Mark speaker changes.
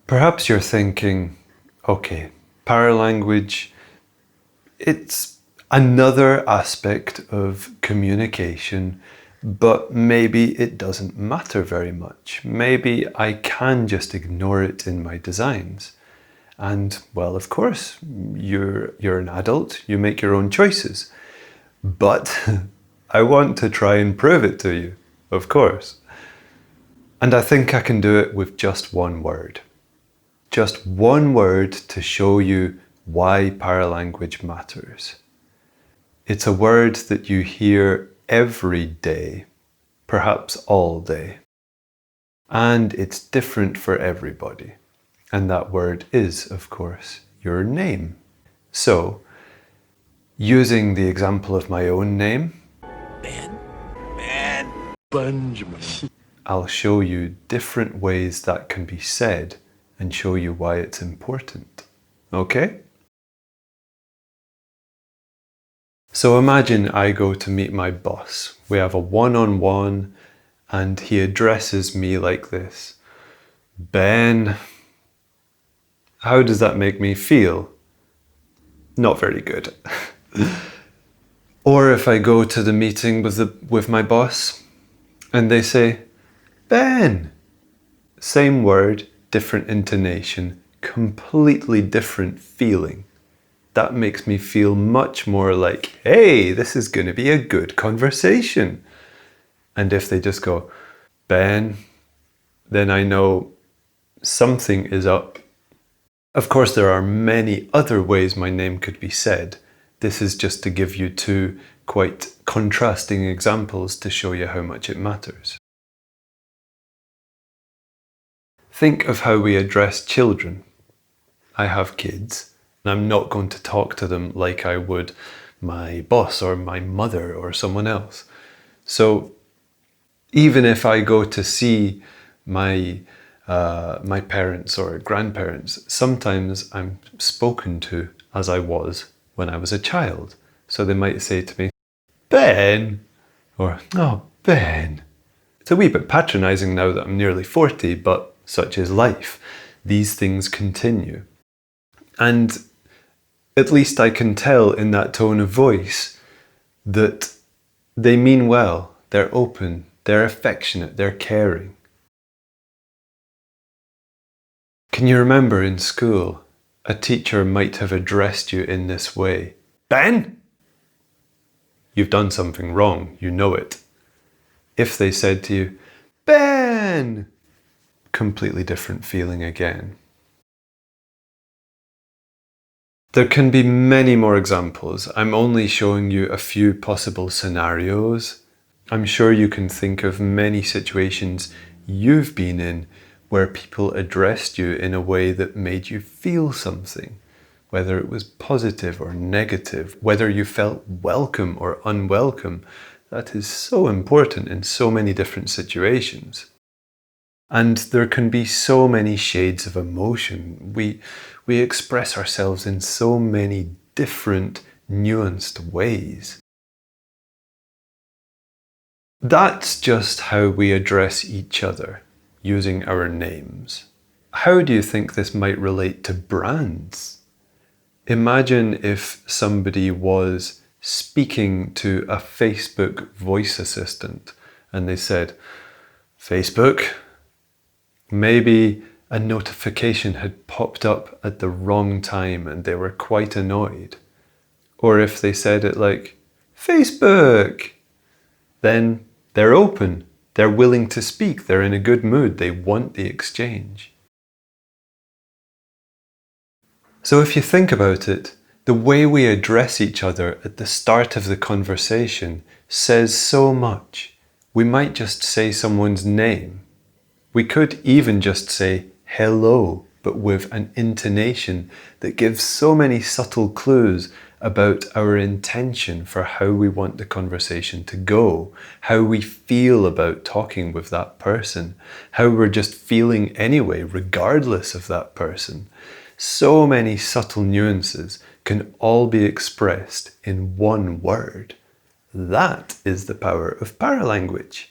Speaker 1: Perhaps you're thinking, okay, paralanguage, it's another aspect of communication, but maybe it doesn't matter very much. Maybe I can just ignore it in my designs. And well, of course, you're an adult, you make your own choices. But I want to try and prove it to you, of course. And I think I can do it with just one word. Just one word to show you why paralanguage matters. It's a word that you hear every day, perhaps all day. And it's different for everybody. And that word is, of course, your name. So, using the example of my own name, Benjamin, I'll show you different ways that can be said and show you why it's important. Okay? So imagine I go to meet my boss. We have a one-on-one and he addresses me like this. Ben, how does that make me feel? Not very good. Or if I go to the meeting with my boss and they say, Ben, same word, different intonation, completely different feeling. That makes me feel much more like, hey, this is going to be a good conversation. And if they just go, Ben, then I know something is up. Of course, there are many other ways my name could be said. This is just to give you two quite contrasting examples to show you how much it matters. Think of how we address children. I have kids, and I'm not going to talk to them like I would my boss or my mother or someone else. So even if I go to see my parents or grandparents, sometimes I'm spoken to as I was when I was a child. So they might say to me, Ben, or, oh, Ben. It's a wee bit patronising now that I'm nearly 40, but such is life. These things continue. And at least I can tell in that tone of voice that they mean well, they're open, they're affectionate, they're caring. Can you remember in school, a teacher might have addressed you in this way? Ben? You've done something wrong, you know it. If they said to you, Ben, completely different feeling again. There can be many more examples. I'm only showing you a few possible scenarios. I'm sure you can think of many situations you've been in where people addressed you in a way that made you feel something, whether it was positive or negative, whether you felt welcome or unwelcome. That is so important in so many different situations. And there can be so many shades of emotion. We express ourselves in so many different, nuanced ways. That's just how we address each other, using our names. How do you think this might relate to brands? Imagine if somebody was speaking to a Facebook voice assistant and they said, Facebook, maybe a notification had popped up at the wrong time and they were quite annoyed. Or if they said it like, Facebook, then they're open, they're willing to speak, they're in a good mood, they want the exchange. So if you think about it, the way we address each other at the start of the conversation says so much. We might just say someone's name. We could even just say hello, but with an intonation that gives so many subtle clues about our intention for how we want the conversation to go, how we feel about talking with that person, how we're just feeling anyway, regardless of that person. So many subtle nuances can all be expressed in one word. That is the power of paralanguage.